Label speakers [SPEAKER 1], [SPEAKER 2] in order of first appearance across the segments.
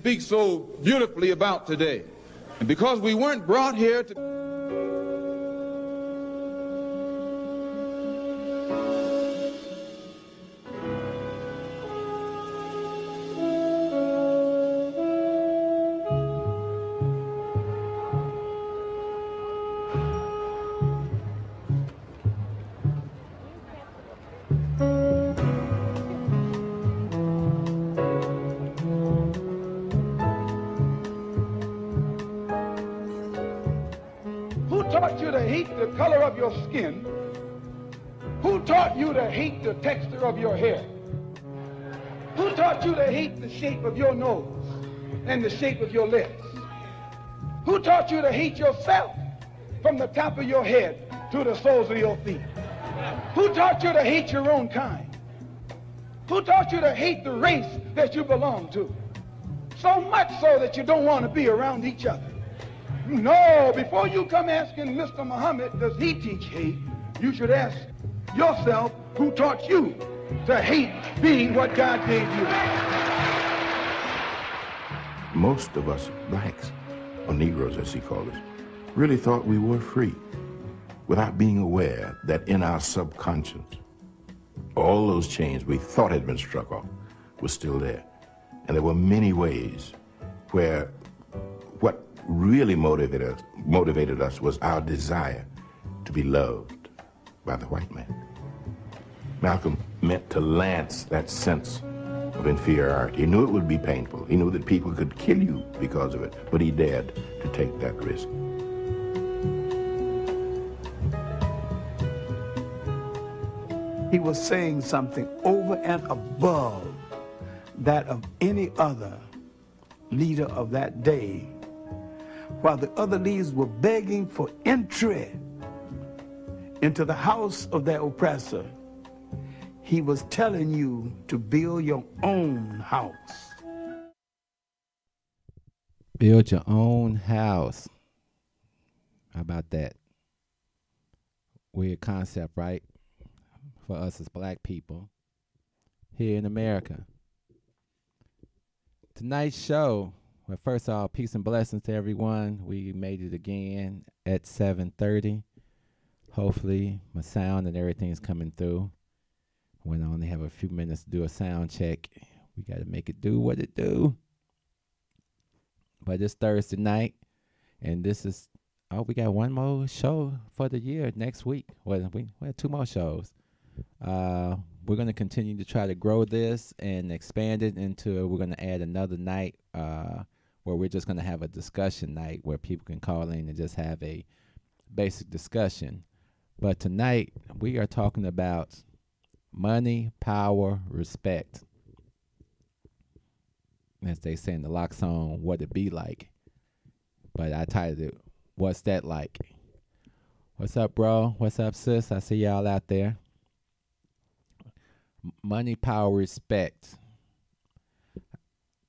[SPEAKER 1] speak so beautifully about today. And because we weren't brought here to...
[SPEAKER 2] Taught you to hate the color of your skin? Who taught you to hate the texture of your hair? Who taught you to hate the shape of your nose and the shape of your lips? Who taught you to hate yourself from the top of your head to the soles of your feet? Who taught you to hate your own kind? Who taught you to hate the race that you belong to? So much so that you don't want to be around each other. No, before you come asking Mr. Muhammad, does he teach hate, you should ask yourself, who taught you to hate being what God gave you?
[SPEAKER 3] Most of us blacks, or Negroes as he called us, really thought we were free without being aware that in our subconscious, all those chains we thought had been struck off were still there. And there were many ways where what really motivated us was our desire to be loved by the white man. Malcolm meant to lance that sense of inferiority. He knew it would be painful. He knew that people could kill you because of it, but he dared to take that risk.
[SPEAKER 4] He was saying something over and above that of any other leader of that day. While the other leaders were begging for entry into the house of their oppressor, he was telling you to build your own house.
[SPEAKER 5] Build your own house. How about that? Weird concept, right? For us as black people here in America. Tonight's show, well, first of all, peace and blessings to everyone. We made it again at 7:30. Hopefully my sound and everything is coming through. When I only have a few minutes to do a sound check, we got to make it do what it do. But it's Thursday night, and this is, we got one more show for the year next week. Well, we have 2 more shows. We're going to continue to try to grow this and expand it into, we're going to add another night where we're just going to have a discussion night where people can call in and just have a basic discussion. But tonight, we are talking about money, power, respect. As they say in the Lock song, what it be like. But I titled it, What's That Like? What's up, bro? What's up, sis? I see y'all out there. Money, power, respect.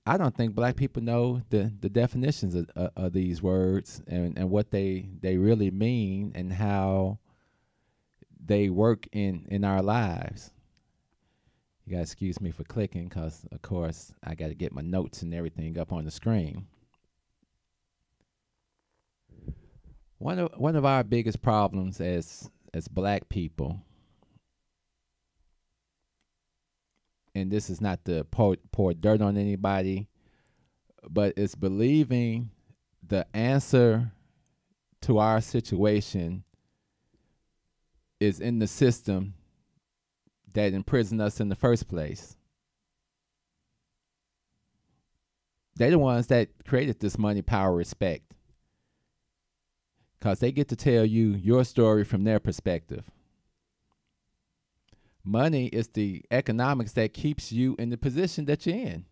[SPEAKER 5] I don't think black people know the definitions of these words and what they really mean and how they work in our lives. You gotta excuse me for clicking because, of course, I got to get my notes and everything up on the screen. One of our biggest problems as black people, and this is not to pour dirt on anybody, but it's believing the answer to our situation is in the system that imprisoned us in the first place. They're the ones that created this money, power, respect, because they get to tell you your story from their perspective. Money is the economics that keeps you in the position that you're in.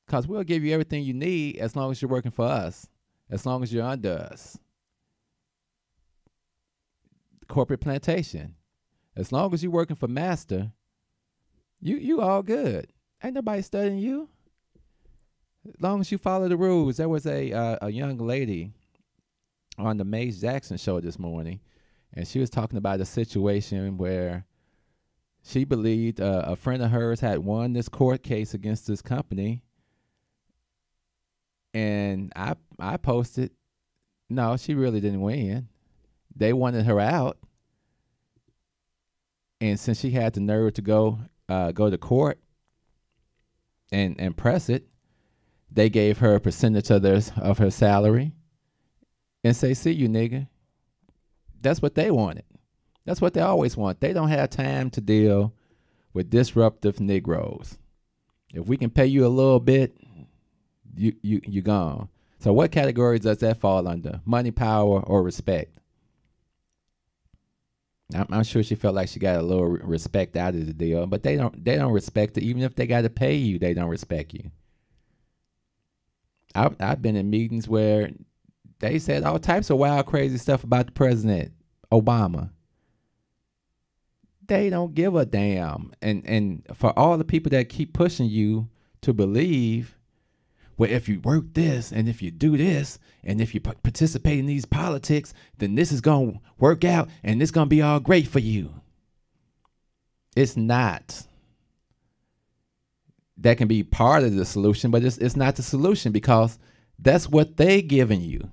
[SPEAKER 5] Because we'll give you everything you need as long as you're working for us, as long as you're under us. Corporate plantation. As long as you're working for master, you all good. Ain't nobody studying you. As long as you follow the rules. There was a young lady on the Maze Jackson show this morning, and she was talking about a situation where she believed a friend of hers had won this court case against this company, And I posted, no, she really didn't win. They wanted her out. And since she had the nerve to go to court and press it, they gave her a percentage of her salary and say, see you, nigga. That's what they wanted. That's what they always want. They don't have time to deal with disruptive Negroes. If we can pay you a little bit, you gone. So what categories does that fall under? Money, power, or respect? I'm sure she felt like she got a little respect out of the deal, but they don't respect it. Even if they got to pay you, they don't respect you. I've been in meetings where they said all types of wild, crazy stuff about the president, Obama. They don't give a damn. And for all the people that keep pushing you to believe, well, if you work this, and if you do this, and if you participate in these politics, then this is going to work out, and it's going to be all great for you. It's not. That can be part of the solution, but it's not the solution, because that's what they giving you.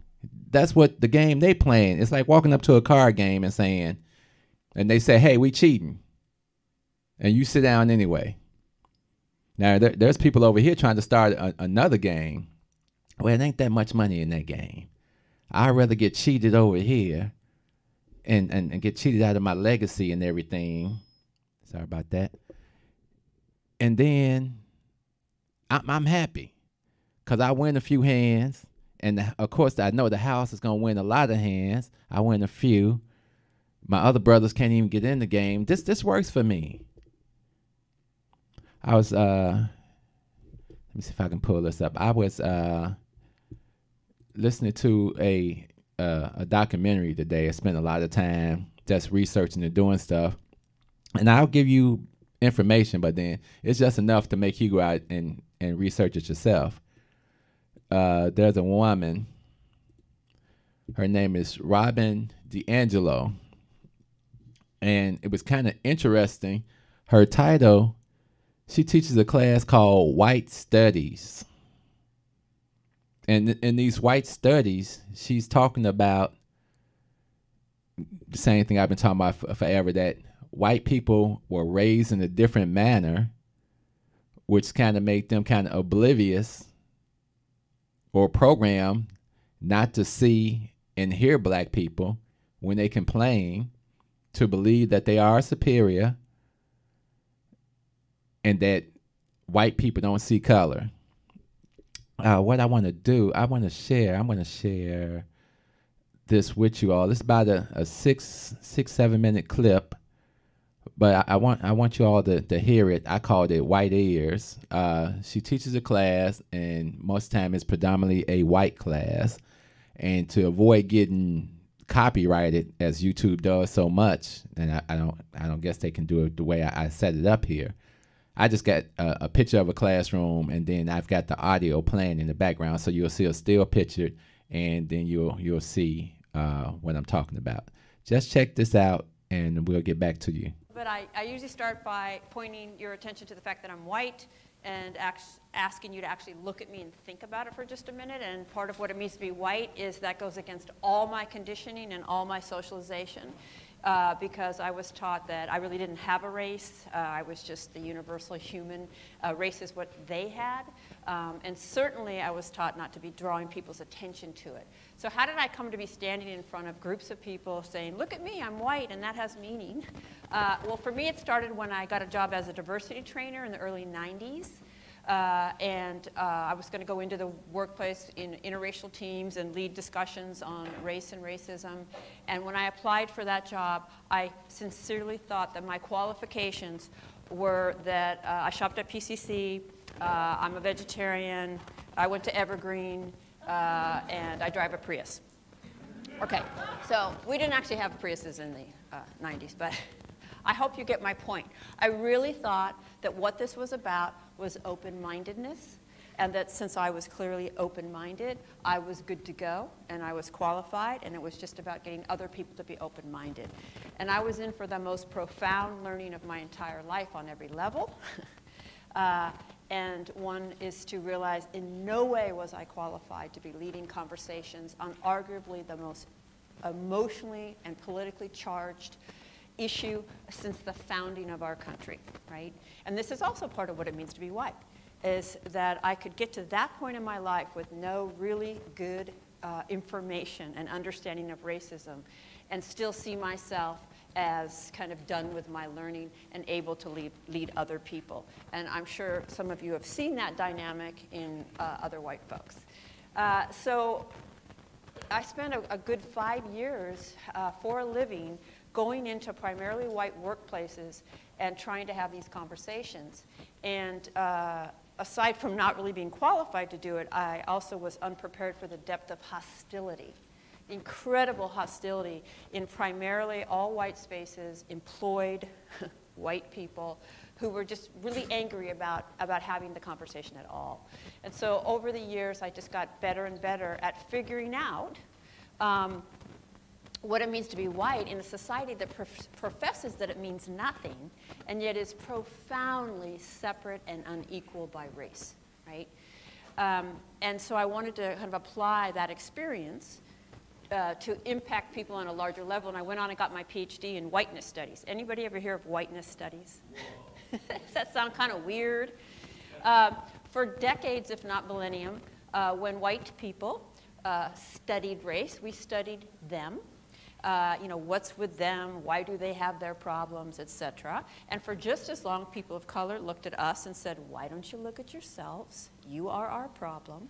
[SPEAKER 5] That's what the game they playing. It's like walking up to a card game and saying, and they say, hey, we cheating. And you sit down anyway. Now, there's people over here trying to start another game. Well, it ain't that much money in that game. I'd rather get cheated over here and get cheated out of my legacy and everything. Sorry about that. And then I'm happy because I win a few hands. And, of course, I know the house is going to win a lot of hands. I win a few. My other brothers can't even get in the game. This works for me. I was, let me see if I can pull this up. I was listening to a documentary today. I spent a lot of time just researching and doing stuff. And I'll give you information, but then it's just enough to make you go out and research it yourself. There's a woman. Her name is Robin DiAngelo. And it was kind of interesting. Her title, she teaches a class called White Studies. And in these white studies, she's talking about the same thing I've been talking about forever, that white people were raised in a different manner, which kind of made them kind of oblivious or programmed not to see and hear black people when they complain, to believe that they are superior and that white people don't see color. What I want to do, I'm going to share this with you all. It's about a 6-7 minute clip, but I want you all to hear it. I called it White Ears. She teaches a class, and most of the time it's predominantly a white class. And to avoid getting copyrighted, as YouTube does so much, and I don't guess they can do it the way I set it up here. I just got a picture of a classroom, and then I've got the audio playing in the background, so you'll see a still picture, and then you'll see what I'm talking about. Just check this out, and we'll get back to you.
[SPEAKER 6] But I usually start by pointing your attention to the fact that I'm white, and asking you to actually look at me and think about it for just a minute. And part of what it means to be white is that goes against all my conditioning and all my socialization. Because I was taught that I really didn't have a race. I was just the universal human. Race is what they had. And certainly I was taught not to be drawing people's attention to it. So how did I come to be standing in front of groups of people saying, look at me, I'm white, and that has meaning? Well, for me, it started when I got a job as a diversity trainer in the early 90s. I was going to go into the workplace in interracial teams and lead discussions on race and racism. And when I applied for that job, I sincerely thought that my qualifications were that I shopped at PCC, I'm a vegetarian, I went to Evergreen, and I drive a Prius. Okay, so we didn't actually have Priuses in the 90s, but I hope you get my point. I really thought that what this was about was open-mindedness, and that since I was clearly open-minded, I was good to go, and I was qualified, and it was just about getting other people to be open-minded. And I was in for the most profound learning of my entire life on every level. And one is to realize in no way was I qualified to be leading conversations on arguably the most emotionally and politically charged issue since the founding of our country, right? And this is also part of what it means to be white, is that I could get to that point in my life with no really good information and understanding of racism and still see myself as kind of done with my learning and able to lead other people. And I'm sure some of you have seen that dynamic in other white folks. So I spent a good 5 years for a living going into primarily white workplaces and trying to have these conversations. And aside from not really being qualified to do it, I also was unprepared for the depth of hostility, incredible hostility in primarily all white spaces, employed white people who were just really angry about having the conversation at all. And so over the years, I just got better and better at figuring out what it means to be white in a society that professes that it means nothing and yet is profoundly separate and unequal by race, right? And so I wanted to kind of apply that experience to impact people on a larger level, and I went on and got my PhD in whiteness studies. Anybody ever hear of whiteness studies? Does that sound kind of weird? For decades, if not millennium, when white people studied race, we studied them. What's with them, why do they have their problems, etc. And for just as long, people of color looked at us and said, why don't you look at yourselves? You are our problem.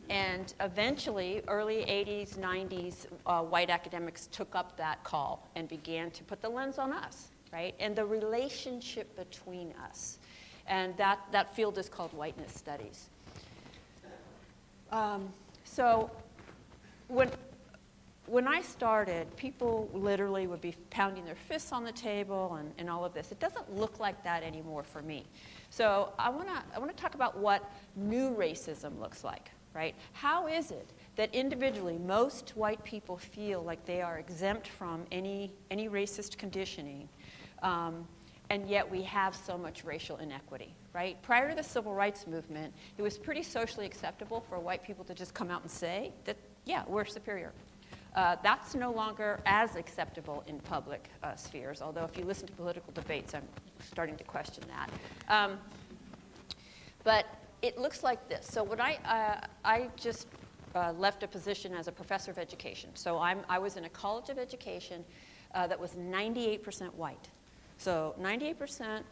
[SPEAKER 6] And eventually, early 80s, 90s, white academics took up that call and began to put the lens on us, right? And the relationship between us. And that field is called whiteness studies. So when I started, people literally would be pounding their fists on the table and all of this. It doesn't look like that anymore for me. So I want to talk about what new racism looks like, right? How is it that individually most white people feel like they are exempt from any racist conditioning, and yet we have so much racial inequity, right? Prior to the Civil Rights Movement, it was pretty socially acceptable for white people to just come out and say that, yeah, we're superior. That's no longer as acceptable in public spheres, although if you listen to political debates, I'm starting to question that. But it looks like this. So when I just left a position as a professor of education. So I was in a college of education that was 98% white. So 98%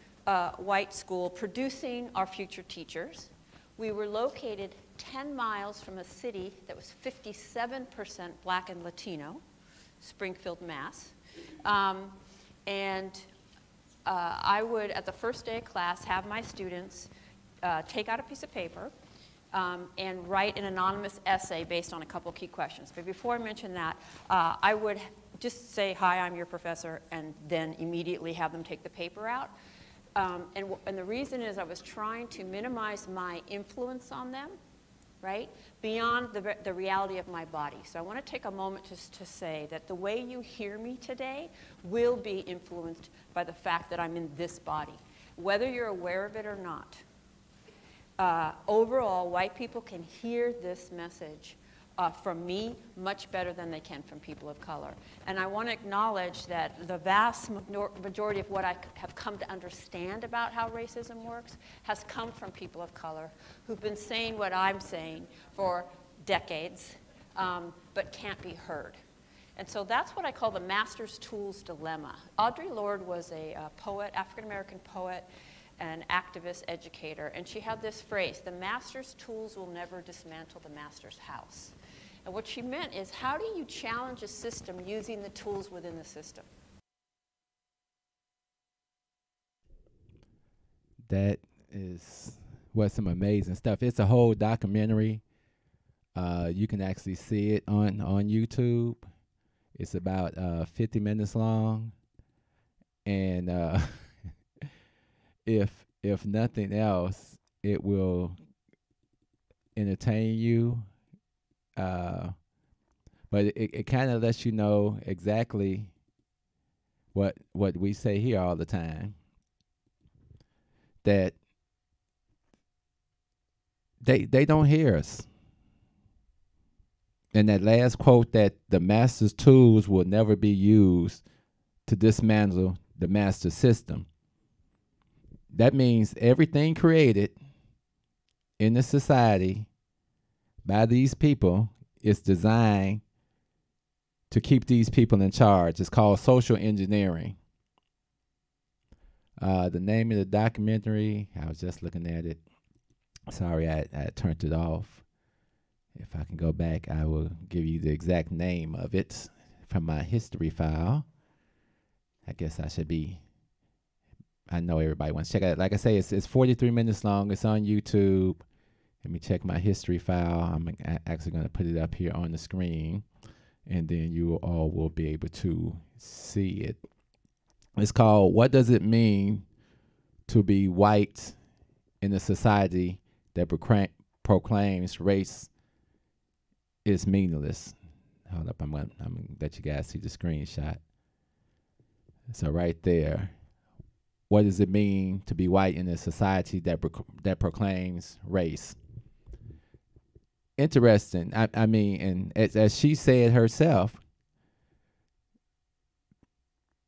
[SPEAKER 6] white school producing our future teachers. We were located 10 miles from a city that was 57% black and Latino, Springfield, Mass. I would, at the first day of class, have my students take out a piece of paper and write an anonymous essay based on a couple key questions. But before I mention that, I would just say, hi, I'm your professor, and then immediately have them take the paper out. And the reason is I was trying to minimize my influence on them, right, beyond the reality of my body. So I want to take a moment just to say that the way you hear me today will be influenced by the fact that I'm in this body, whether you're aware of it or not. Overall, white people can hear this message from me much better than they can from people of color. And I want to acknowledge that the vast majority of what I have come to understand about how racism works has come from people of color who've been saying what I'm saying for decades, but can't be heard. And so that's what I call the master's tools dilemma. Audre Lorde was a poet, African-American poet, an activist educator, and she had this phrase, the master's tools will never dismantle the master's house. And what she meant is, how do you challenge a system using the tools within the system?
[SPEAKER 5] That was some amazing stuff. It's a whole documentary. You can actually see it on YouTube. It's about 50 minutes long. And if nothing else, it will entertain you. But it kind of lets you know exactly what we say here all the time, that they don't hear us. And that last quote, that the master's tools will never be used to dismantle the master system. That means everything created in the society by these people is designed to keep these people in charge. It's called social engineering. The name of the documentary, I was just looking at it. Sorry, I turned it off. If I can go back, I will give you the exact name of it from my history file. I guess I know everybody wants to check it out. Like I say, it's 43 minutes long. It's on YouTube. Let me check my history file. I'm actually going to put it up here on the screen, and then you all will be able to see it. It's called "What Does It Mean to Be White in a Society That Proclaims Race is Meaningless." Hold up, I'm gonna let you guys see the screenshot. So right there, what does it mean to be white in a society that proclaims race? Interesting. I mean, and as she said herself,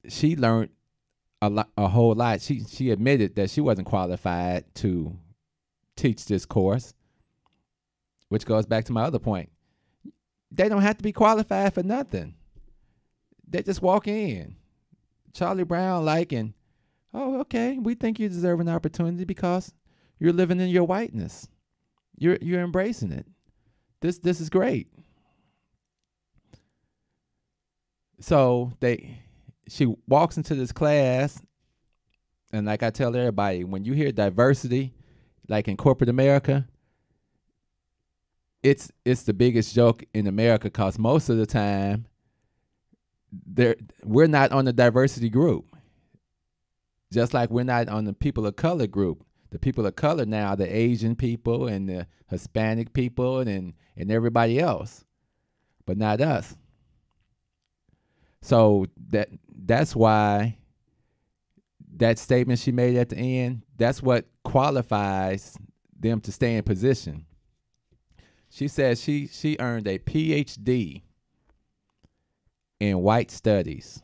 [SPEAKER 5] she learned a whole lot. She admitted that she wasn't qualified to teach this course, which goes back to my other point. They don't have to be qualified for nothing. They just walk in. Charlie Brown and, oh, okay, we think you deserve an opportunity because you're living in your whiteness. You're embracing it. This is great. So she walks into this class, and like I tell everybody, when you hear diversity, like in corporate America, it's the biggest joke in America, because most of the time we're not on the diversity group. Just like we're not on the people of color group. The people of color now, the Asian people and the Hispanic people and everybody else, but not us. So that's why that statement she made at the end, that's what qualifies them to stay in position. She says she earned a PhD in white studies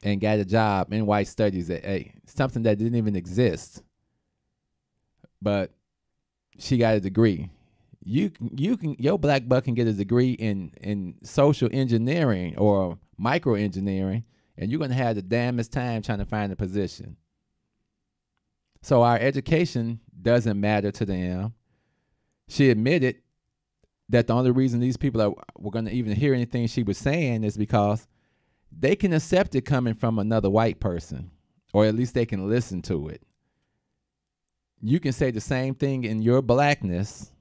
[SPEAKER 5] and got a job in white studies at something that didn't even exist. But she got a degree. Your black buck can get a degree in social engineering or microengineering, and you're gonna have the damnest time trying to find a position. So our education doesn't matter to them. She admitted that the only reason these people were going to even hear anything she was saying is because they can accept it coming from another white person, or at least they can listen to it. You can say the same thing in your blackness,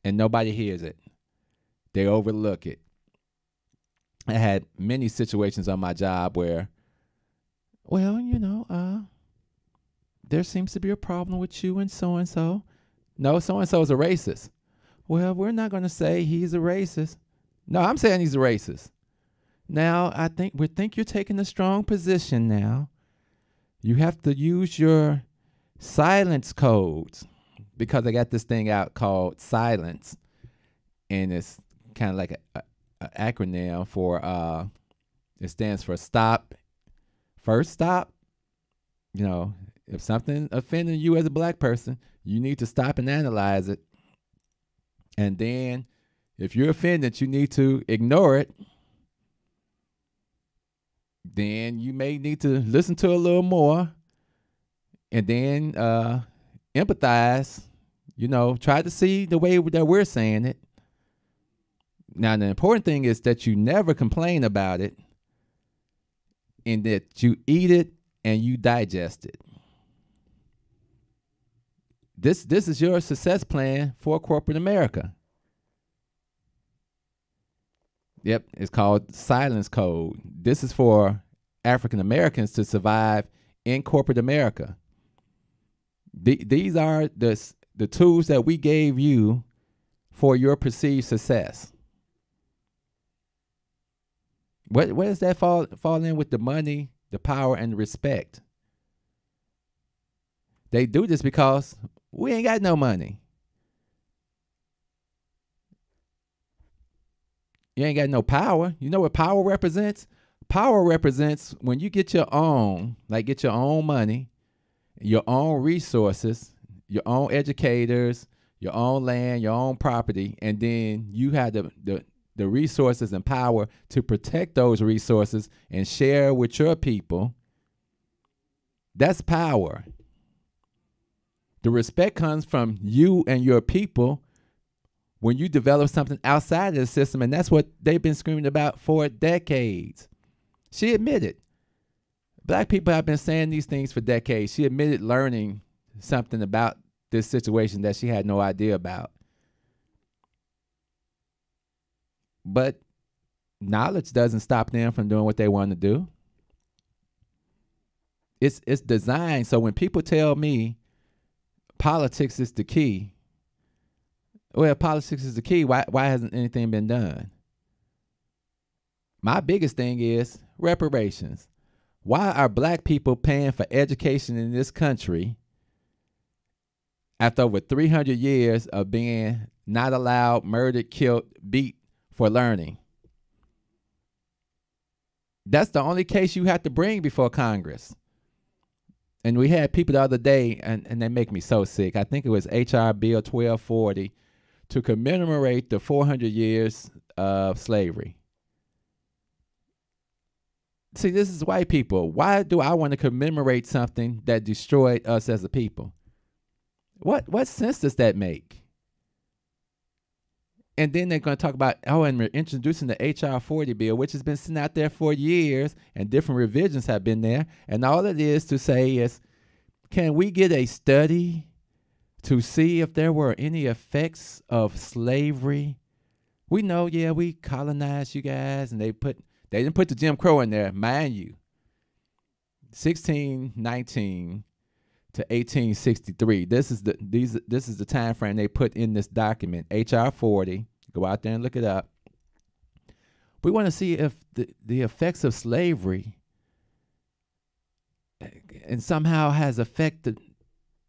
[SPEAKER 5] and nobody hears it. They overlook it. I had many situations on my job where, well, there seems to be a problem with you and so-and-so. No, so-and-so is a racist. Well, we're not going to say he's a racist. No, I'm saying he's a racist. Now, we think you're taking a strong position now. You have to use your silence codes, because I got this thing out called Silence, and it's kind of like an acronym for, it stands for stop, first stop. If something offended you as a black person, you need to stop and analyze it. And then if you're offended, you need to ignore it. Then you may need to listen to a little more, and then empathize, try to see the way that we're saying it. Now, the important thing is that you never complain about it, and that you eat it and you digest it. This is your success plan for corporate America. Yep, it's called Silence Code. This is for African Americans to survive in corporate America. These are the tools that we gave you for your perceived success. Where does that fall in with the money, the power, and the respect? They do this because We ain't got no money. You ain't got no power. You know what power represents? Power represents when you get your own, like get your own money, your own resources, your own educators, your own land, your own property, and then you have the resources and power to protect those resources and share with your people. That's power. The respect comes from you and your people when you develop something outside of the system, and that's what they've been screaming about for decades. She admitted. Black people have been saying these things for decades. She admitted learning something about this situation that she had no idea about. But knowledge doesn't stop them from doing what they want to do. It's designed so when people tell me politics is the key, well, politics is the key, why hasn't anything been done? My biggest thing is reparations. Why are black people paying for education in this country after over 300 years of being not allowed, murdered, killed, beat for learning? That's the only case you have to bring before Congress. And we had people the other day, and they make me so sick. I think it was H.R. Bill 1240 to commemorate the 400 years of slavery. See, this is white people. Why do I want to commemorate something that destroyed us as a people? What sense does that make? And then they're going to talk about, and we're introducing the H.R. 40 bill, which has been sitting out there for years, and different revisions have been there. And all it is to say is, can we get a study to see if there were any effects of slavery? We know, yeah, we colonized you guys, and they didn't put the Jim Crow in there, mind you. 1619 to 1863. This is the time frame they put in this document, H.R. 40. Go out there and look it up. We want to see if the effects of slavery and somehow has affected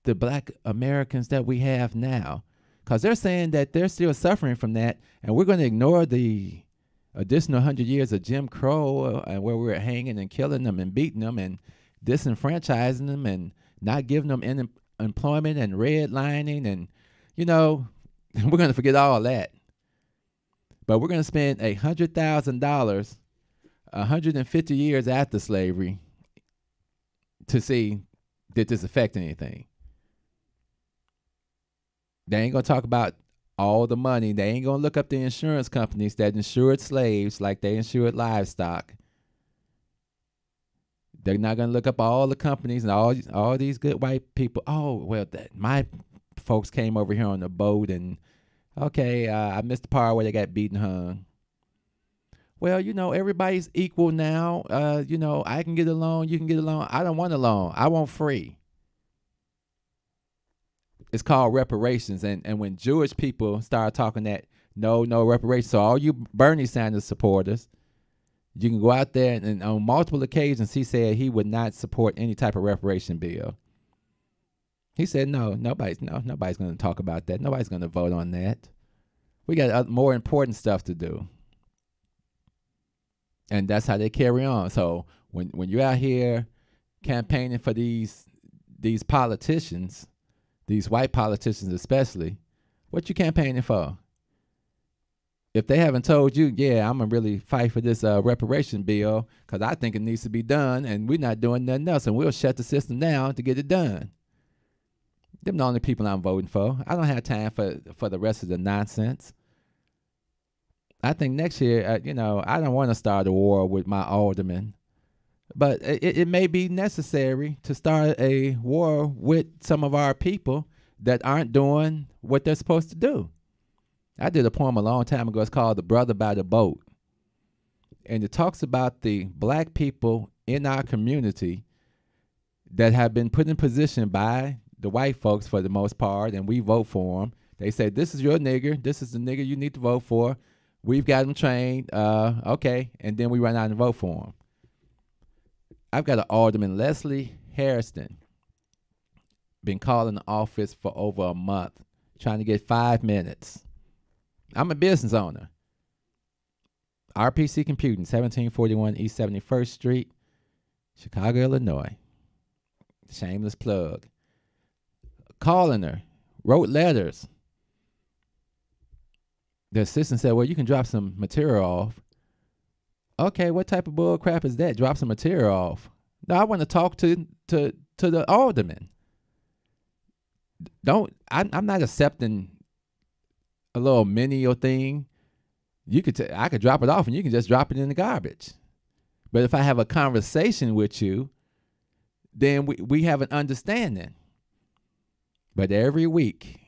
[SPEAKER 5] the black Americans that we have now. Because they're saying that they're still suffering from that, and we're going to ignore the additional 100 years of Jim Crow where we were hanging and killing them and beating them and disenfranchising them and not giving them employment and redlining, and, we're going to forget all that. But we're going to spend $100,000, 150 years after slavery, to see did this affect anything. They ain't going to talk about all the money. They ain't going to look up the insurance companies that insured slaves like they insured livestock. They're not going to look up all the companies and all these good white people. Oh, well, my folks came over here on the boat, and okay, I missed the part where they got beaten hung. Well, everybody's equal now. I can get a loan, you can get a loan. I don't want a loan. I want free. It's called reparations. And when Jewish people start talking that no reparations, so all you Bernie Sanders supporters, you can go out there and on multiple occasions he said he would not support any type of reparation bill. He said nobody's going to talk about that. Nobody's going to vote on that. We got more important stuff to do. And that's how they carry on. So when you're out here campaigning for these politicians, these white politicians especially, what you campaigning for? If they haven't told you, yeah, I'm going to really fight for this reparation bill because I think it needs to be done, and we're not doing nothing else, and we'll shut the system down to get it done. Them the only people I'm voting for. I don't have time for the rest of the nonsense. I think next year, I don't want to start a war with my aldermen, but it may be necessary to start a war with some of our people that aren't doing what they're supposed to do. I did a poem a long time ago. It's called The Brother by the Boat. And it talks about the black people in our community that have been put in position by the white folks for the most part, and we vote for them. They say, this is your nigger. This is the nigger you need to vote for. We've got them trained. Okay. And then we run out and vote for them. I've got an alderman, Leslie Harrison, been calling the office for over a month, trying to get 5 minutes. I'm a business owner. RPC Computing, 1741 East 71st Street, Chicago, Illinois. Shameless plug. Calling her, wrote letters. The assistant said, well, you can drop some material off. Okay, what type of bull crap is that? Drop some material off. No, I want to talk to the alderman. I'm not accepting a little menial thing. I could drop it off and you can just drop it in the garbage. But if I have a conversation with you, then we have an understanding. But every week,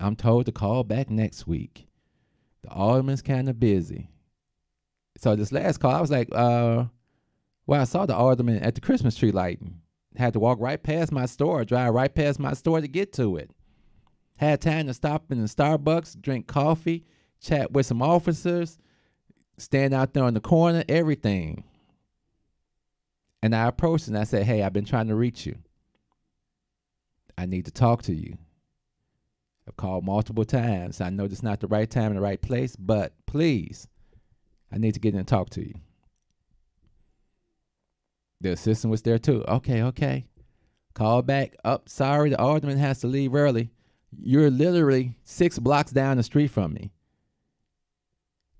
[SPEAKER 5] I'm told to call back next week. The alderman's kind of busy. So this last call, I was like, well, I saw the alderman at the Christmas tree lighting. Had to walk right past my store, drive right past my store to get to it. Had time to stop in the Starbucks, drink coffee, chat with some officers, stand out there on the corner, everything. And I approached and I said, hey, I've been trying to reach you. I need to talk to you. I've called multiple times. I know this is not the right time and the right place, but please, I need to get in and talk to you. The assistant was there too. Okay. Call back. Sorry, the alderman has to leave early. You're literally 6 blocks down the street from me.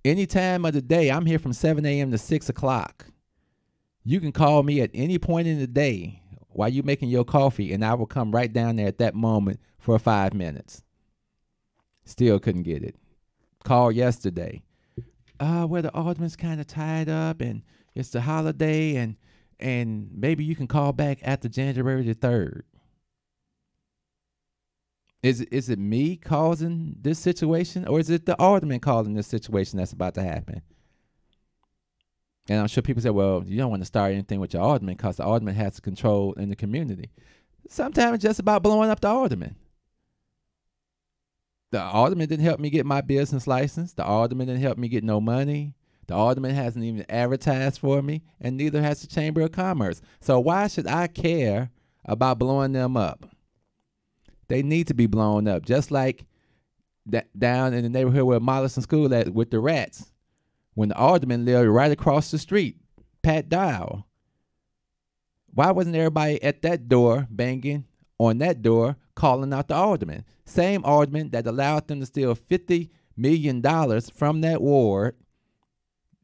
[SPEAKER 5] Any time of the day, I'm here from 7 a.m. to 6 o'clock. You can call me at any point in the day while you're making your coffee, and I will come right down there at that moment for 5 minutes. Still couldn't get it. Called yesterday. Well, the alderman's kind of tied up, and it's the holiday, and maybe you can call back after January the 3rd. Is it me causing this situation, or is it the alderman causing this situation that's about to happen? And I'm sure people say, well, you don't want to start anything with your alderman because the alderman has control in the community. Sometimes it's just about blowing up the alderman. The alderman didn't help me get my business license. The alderman didn't help me get no money. The alderman hasn't even advertised for me, and neither has the Chamber of Commerce. So why should I care about blowing them up? They need to be blown up, just like that down in the neighborhood where Mollison School at with the rats. When the alderman lived right across the street, Pat Dial. Why wasn't everybody at that door banging on that door calling out the alderman? Same alderman that allowed them to steal $50 million from that ward.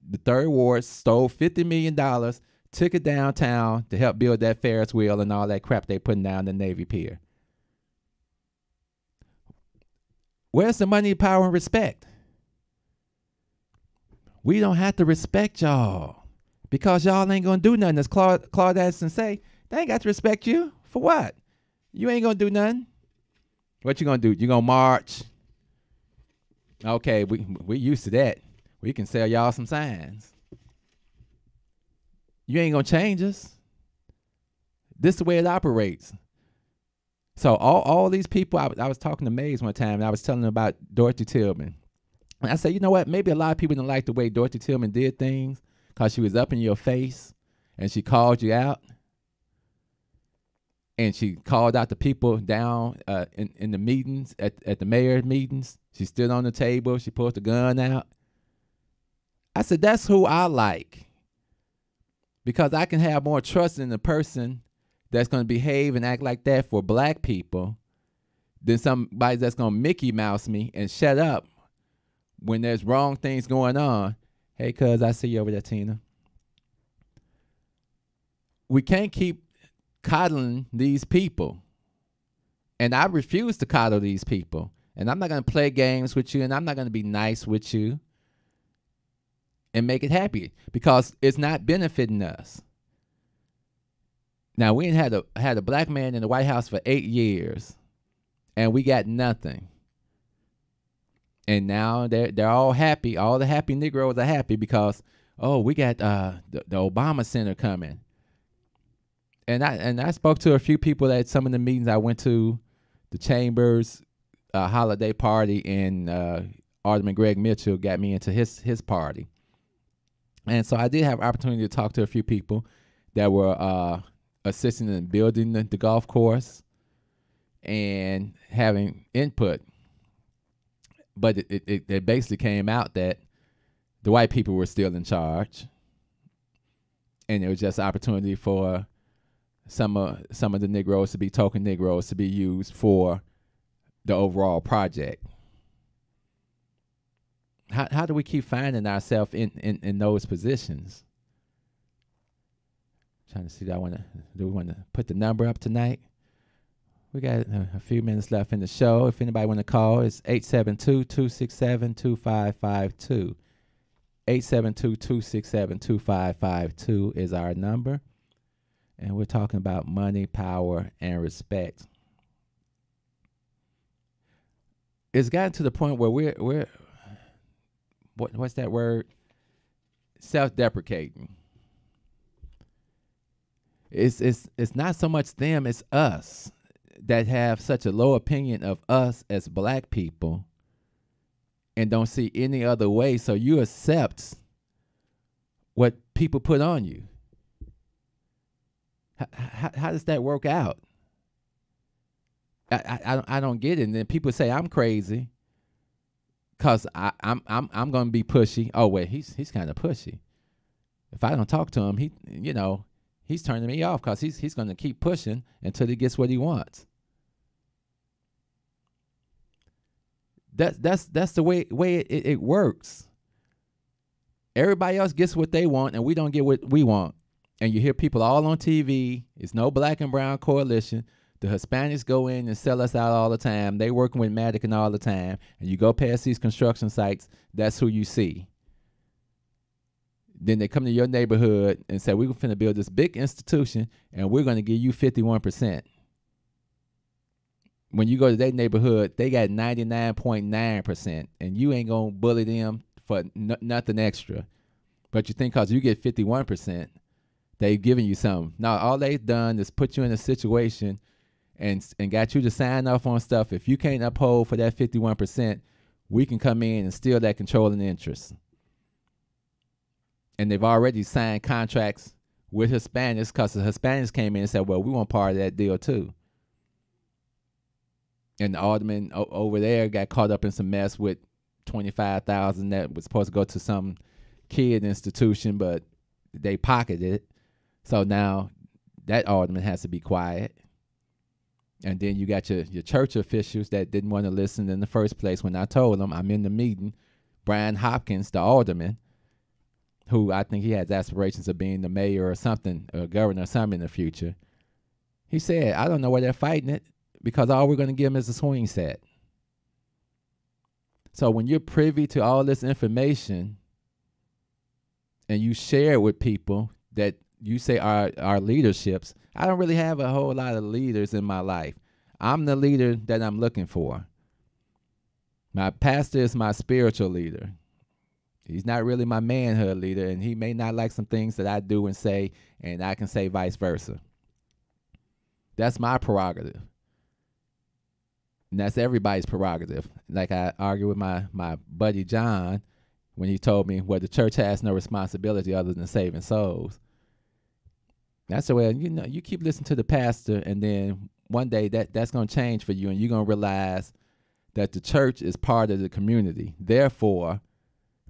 [SPEAKER 5] The 3rd ward stole $50 million, took it downtown to help build that Ferris wheel and all that crap they putting down the Navy Pier. Where's the money, power, and respect? We don't have to respect y'all because y'all ain't going to do nothing. As Claude Addison say, they ain't got to respect you. For what? You ain't going to do nothing. What you going to do? You going to march? Okay, we used to that. We can sell y'all some signs. You ain't going to change us. This is the way it operates. So all these people, I was talking to Mays one time, and I was telling them about Dorothy Tillman. And I said, you know what? Maybe a lot of people didn't like the way Dorothy Tillman did things because she was up in your face, and she called you out. And she called out the people down in the meetings, at the mayor's meetings. She stood on the table. She pulled the gun out. I said, that's who I like. Because I can have more trust in the person that's going to behave and act like that for black people than somebody that's going to Mickey Mouse me and shut up when there's wrong things going on. Hey, cuz, I see you over there, Tina. We can't keep coddling these people. And I refuse to coddle these people. And I'm not going to play games with you, and I'm not going to be nice with you and make it happy because it's not benefiting us. Now, we had a black man in the White House for 8 years, and we got nothing. And now they're all happy. All the happy Negroes are happy because, we got the Obama Center coming. And I spoke to a few people at some of the meetings I went to, the Chambers holiday party, and Alderman Greg Mitchell got me into his party. And so I did have opportunity to talk to a few people that were assisting in building the golf course. and having input. But it basically came out that the white people were still in charge, and it was just opportunity for some of the Negroes to be token Negroes to be used for the overall project. How do we keep finding ourselves in those positions? Trying to see, do we want to put the number up tonight? We got a few minutes left in the show. If anybody want to call, it's 872-267-2552. 872-267-2552 is our number. And we're talking about money, power, and respect. It's gotten to the point where we're what's that word? Self-deprecating. It's not so much them, it's us that have such a low opinion of us as black people and don't see any other way, so you accept what people put on you. How does that work out? I don't get it. And then people say I'm crazy because I'm going to be pushy. Oh wait, he's kind of pushy. If I don't talk to him, he's turning me off because he's going to keep pushing until he gets what he wants. That's the way it works. Everybody else gets what they want, and we don't get what we want. And you hear people all on TV. It's no black and brown coalition. The Hispanics go in and sell us out all the time. They working with Madigan all the time. And you go past these construction sites, that's who you see. Then they come to your neighborhood and say, we're finna build this big institution, and we're going to give you 51%. When you go to their neighborhood, they got 99.9%, and you ain't going to bully them for nothing extra. But you think because you get 51%, they've given you something. No, all they've done is put you in a situation and got you to sign off on stuff. If you can't uphold for that 51%, we can come in and steal that controlling interest. And they've already signed contracts with Hispanics because the Hispanics came in and said, well, we want part of that deal too. And the alderman over there got caught up in some mess with $25,000 that was supposed to go to some kid institution, but they pocketed it. So now that alderman has to be quiet. And then you got your church officials that didn't want to listen in the first place when I told them I'm in the meeting. Brian Hopkins, the alderman, who I think he has aspirations of being the mayor or something, or governor or something in the future. He said, I don't know why they're fighting it because all we're going to give them is a swing set. So when you're privy to all this information and you share it with people that you say are leaderships, I don't really have a whole lot of leaders in my life. I'm the leader that I'm looking for. My pastor is my spiritual leader. He's not really my manhood leader, and he may not like some things that I do and say, and I can say vice versa. That's my prerogative. And that's everybody's prerogative. Like I argued with my buddy John when he told me, well, the church has no responsibility other than saving souls. That's the way, you keep listening to the pastor, and then one day that's going to change for you, and you're going to realize that the church is part of the community. Therefore,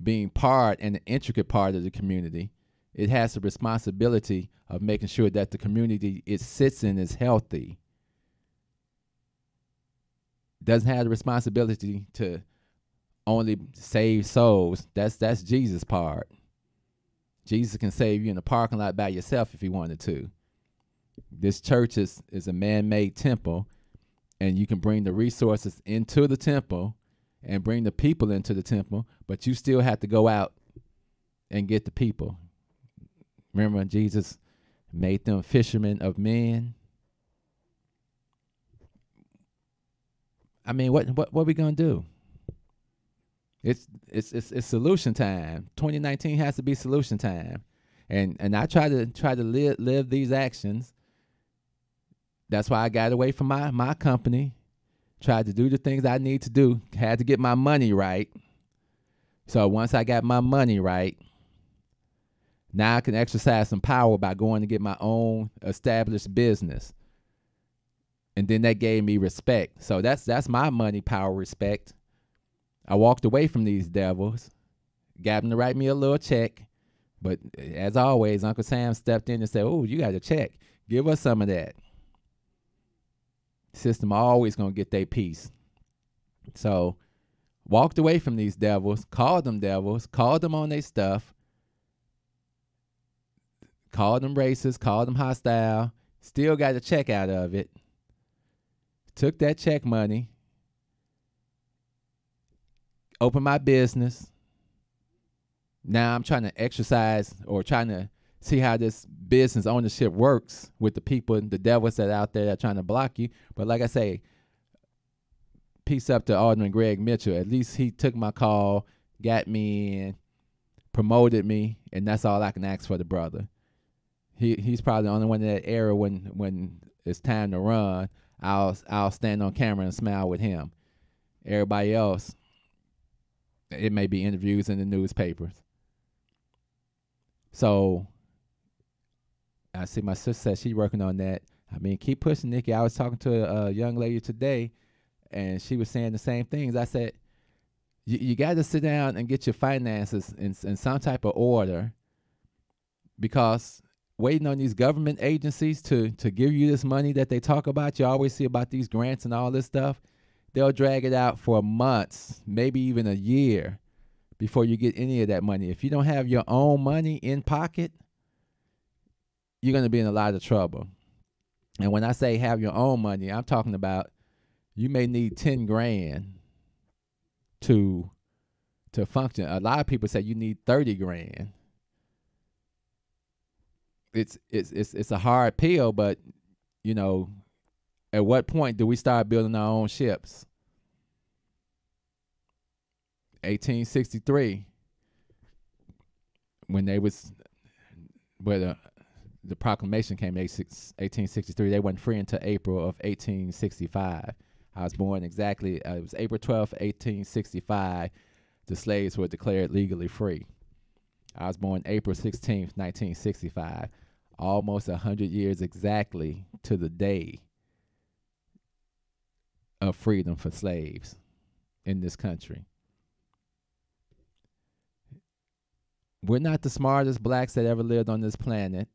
[SPEAKER 5] being part and an intricate part of the community, it has the responsibility of making sure that the community it sits in is healthy. Doesn't have the responsibility to only save souls. That's Jesus' part. Jesus can save you in the parking lot by yourself if he wanted to. This church is a man-made temple, and you can bring the resources into the temple and bring the people into the temple, but you still have to go out and get the people. Remember when Jesus made them fishermen of men? I mean, what are we gonna do? It's solution time. 2019 has to be solution time, and I try to live these actions. That's why I got away from my company. Tried to do the things I need to do. Had to get my money right. So once I got my money right, now I can exercise some power by going to get my own established business. And then that gave me respect. So that's my money, power, respect. I walked away from these devils, got them to write me a little check. But as always, Uncle Sam stepped in and said, oh, you got a check. Give us some of that. System always going to get their piece. So walked away from these devils, called them on their stuff, called them racist, called them hostile, still got a check out of it. Took that check money, opened my business. Now I'm trying to exercise or trying to see how this business ownership works with the people, the devils that are out there that are trying to block you. But like I say, peace up to Alderman Greg Mitchell. At least he took my call, got me in, promoted me, and that's all I can ask for the brother. He's probably the only one in that era when it's time to run, I'll stand on camera and smile with him. Everybody else, it may be interviews in the newspapers. So I see my sister said she's working on that. I mean, keep pushing, Nikki. I was talking to a young lady today, and she was saying the same things. I said, you got to sit down and get your finances in some type of order, because waiting on these government agencies to give you this money that they talk about, you always see about these grants and all this stuff, they'll drag it out for months, maybe even a year before you get any of that money. If you don't have your own money in pocket, you're going to be in a lot of trouble. And when I say have your own money, I'm talking about you may need 10 grand to function. A lot of people say you need 30 grand. It's a hard pill, but you know, at what point do we start building our own ships? 1863, when they was where the proclamation came, 1863, they wasn't free until April of 1865. I was born exactly, it was April 12th, 1865, the slaves were declared legally free. I was born April 16th, 1965, almost 100 years exactly to the day of freedom for slaves in this country. We're not the smartest blacks that ever lived on this planet.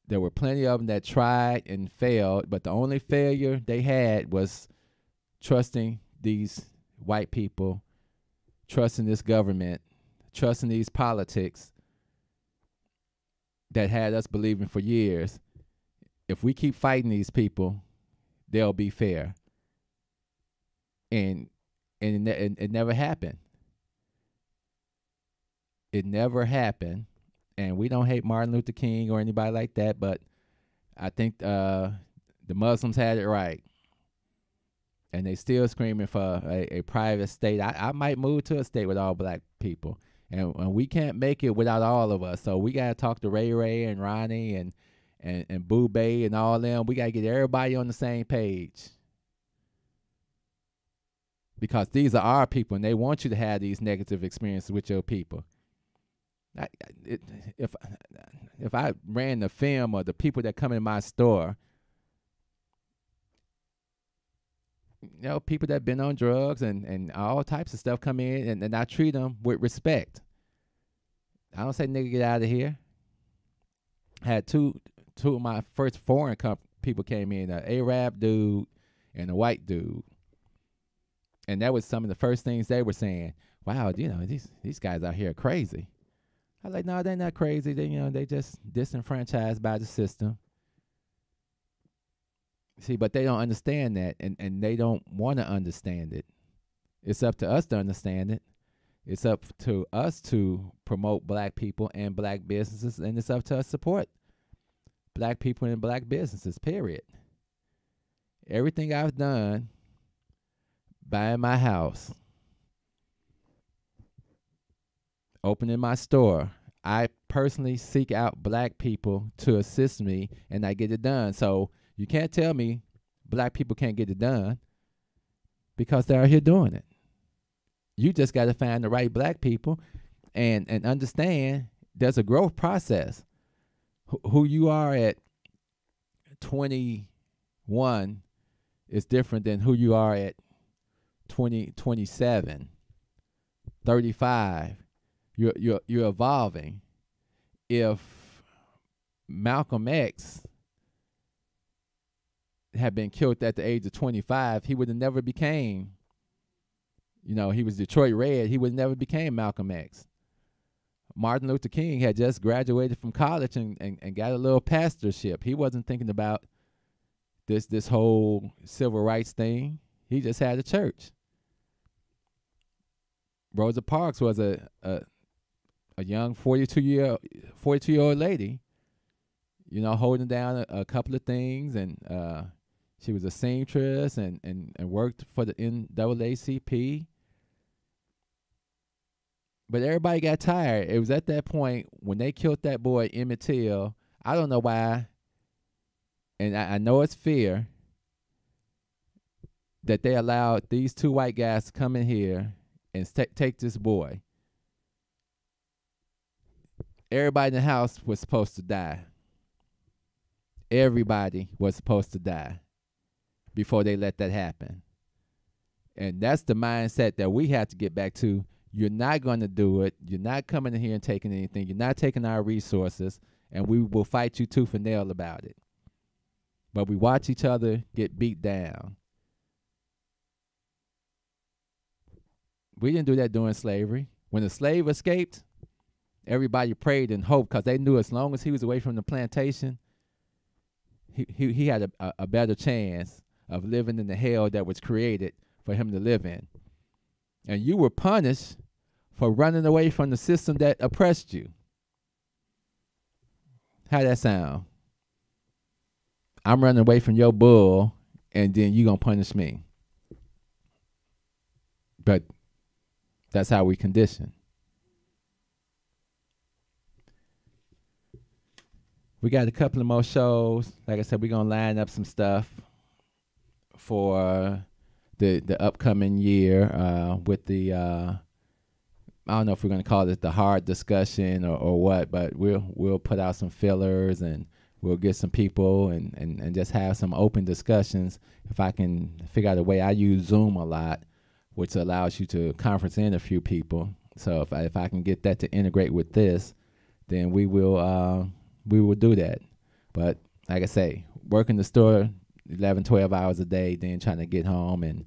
[SPEAKER 5] There were plenty of them that tried and failed, but the only failure they had was trusting these white people, trusting this government, trusting these politics that had us believing for years, if we keep fighting these people, they'll be fair. And it never happened. It never happened. And we don't hate Martin Luther King or anybody like that, but I think the Muslims had it right. And they still screaming for a private state. I might move to a state with all black people. And we can't make it without all of us. So we got to talk to Ray Ray and Ronnie and Boo Bay and all them. We got to get everybody on the same page. Because these are our people, and they want you to have these negative experiences with your people. If I ran the film or the people that come in my store, you know, people that been on drugs and all types of stuff come in, and I treat them with respect. I don't say, nigga, get out of here. I had two of my first foreign people came in, an Arab dude and a white dude. And that was some of the first things they were saying. Wow, you know, these guys out here are crazy. I was like, no, they're not crazy. They just disenfranchised by the system. See, but they don't understand that, and they don't want to understand it. It's up to us to understand it. It's up to us to promote black people and black businesses, and it's up to us to support black people and black businesses, period. Everything I've done, buying my house, opening my store, I personally seek out black people to assist me, and I get it done. So you can't tell me black people can't get it done, because they're out here doing it. You just got to find the right black people and understand there's a growth process. Who you are at 20 one is different than who you are at 20, 27, 35. You're evolving. If Malcolm X had been killed at the age of 25, he would have never became, he was Detroit Red. He would have never became Malcolm X. Martin Luther King had just graduated from college and got a little pastorship. He wasn't thinking about this whole civil rights thing. He just had a church. Rosa Parks was a young 42-year-old lady, holding down a couple of things, and she was a seamstress and worked for the NAACP. But everybody got tired. It was at that point when they killed that boy Emmett Till. I don't know why, and I know it's fear, that they allowed these two white guys to come in here and take this boy. Everybody in the house was supposed to die. Everybody was supposed to die before they let that happen. And that's the mindset that we have to get back to. You're not going to do it. You're not coming in here and taking anything. You're not taking our resources, and we will fight you tooth and nail about it. But we watch each other get beat down. We didn't do that during slavery. When a slave escaped, everybody prayed and hoped because they knew as long as he was away from the plantation, he had a better chance of living in the hell that was created for him to live in. And you were punished for running away from the system that oppressed you. How that sound? I'm running away from your bull, and then you gonna punish me. But that's how we condition. We got a couple of more shows. Like I said, we're gonna line up some stuff for the upcoming year with the I don't know if we're gonna call it the hard discussion or what, but we'll put out some fillers and we'll get some people and just have some open discussions. If I can figure out a way, I use Zoom a lot, which allows you to conference in a few people. So if I can get that to integrate with this, then we will do that. But like I say, working the store 11, 12 hours a day, then trying to get home and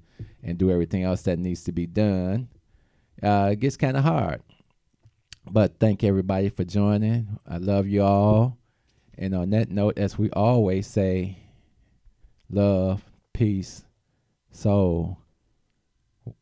[SPEAKER 5] do everything else that needs to be done, it gets kind of hard. But thank everybody for joining. I love you all. And on that note, as we always say, love, peace, soul.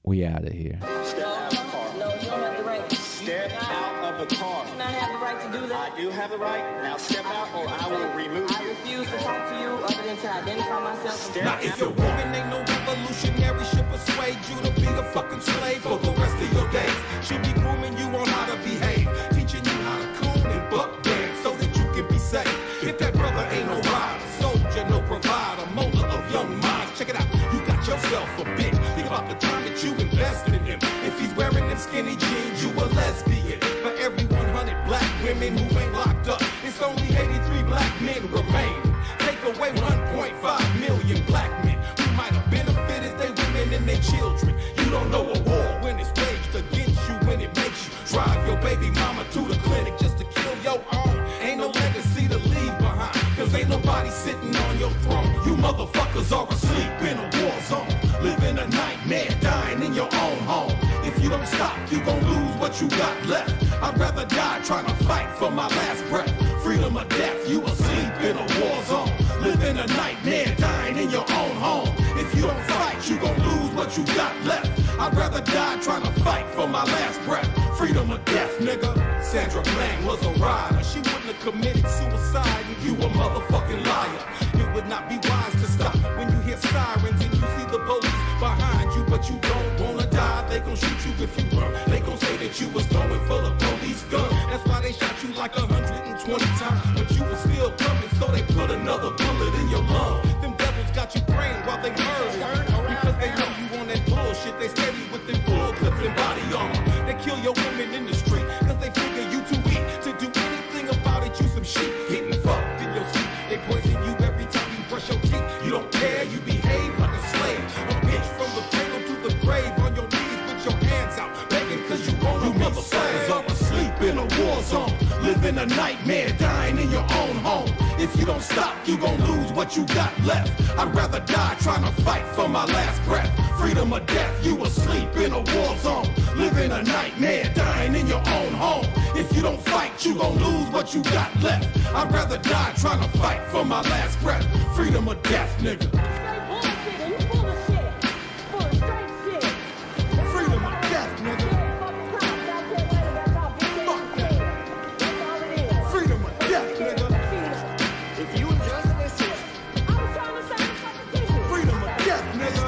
[SPEAKER 5] We out of here.
[SPEAKER 7] Step out of the car.
[SPEAKER 8] No, you don't have the right.
[SPEAKER 7] Step out of the car.
[SPEAKER 8] You not have the right to do that.
[SPEAKER 7] I do have the right. Now step out or I will remove
[SPEAKER 8] I
[SPEAKER 7] you.
[SPEAKER 8] refuse to talk to you other than to identify myself.
[SPEAKER 7] Step
[SPEAKER 9] Now if your woman ain't no revolutionary, she'll persuade you to be a fucking slave for the rest of your days. She'll be grooming you on how to behave, teaching you how to coon and buck dance so that you can be safe. If that brother ain't no rider, soldier, no provider, molder of young minds, check it out, you got yourself a bitch. Think about the time that you invested in him. If he's wearing them skinny jeans, you a lesbian. For every 100 black women who ain't locked up, it's only 83 black men remain. Take away 1.5 million black men who might have benefited their women and their children. You don't know a war when it's waged against you, when it makes you drive your baby mama to the clinic just to kill your own. Ain't no legacy to leave behind, cause ain't nobody sitting on your throne. You motherfuckers are asleep in a war zone, living a nightmare, dying in your own home. If you don't stop, you gon' lose what you got left. I'd rather die trying to fight for my last breath. Freedom or death, you asleep in a war zone, living a nightmare, dying in your own home. If you don't fight, you gon' lose what you got left. I'd rather die trying to fight for my last breath. Freedom or death, nigga. Sandra Bland was a rider. She wouldn't have committed suicide, and you a motherfucking liar. It would not be wise to stop when you hear sirens and you see the police behind you, but you don't wanna die. They gon' shoot you if you run. They gon' say that you was going for the police gun. That's why they shot you like 120 times, but you was still coming, so they put another bullet in your lung. Them devils got you praying while they murder, because they know you on that bullshit. They steady with them full clips and body armor. They kill your women in the street, cause they figure you too weak to do anything about it. You some shit, getting fucked in your sleep. They poison you every time you brush your teeth. You don't care zone. Living a nightmare, dying in your own home. If you don't stop, you gon' lose what you got left. I'd rather die trying to fight for my last breath. Freedom or death, you asleep in a war zone. Living a nightmare, dying in your own home. If you don't fight, you gon' lose what you got left. I'd rather die trying to fight for my last breath. Freedom or death, nigga. Freedom or death, nigga. Fuck that. Freedom or death, nigga.
[SPEAKER 7] If you just listen,
[SPEAKER 9] Freedom or death, nigga.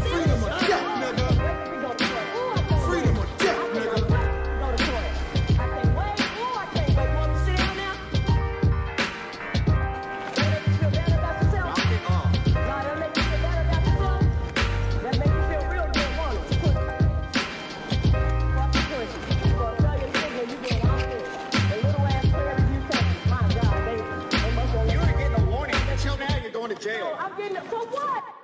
[SPEAKER 9] Freedom or death, nigga. Freedom or death, nigga.
[SPEAKER 7] you were getting a warning. Until now, you're going to jail.
[SPEAKER 8] I'm getting it. For what?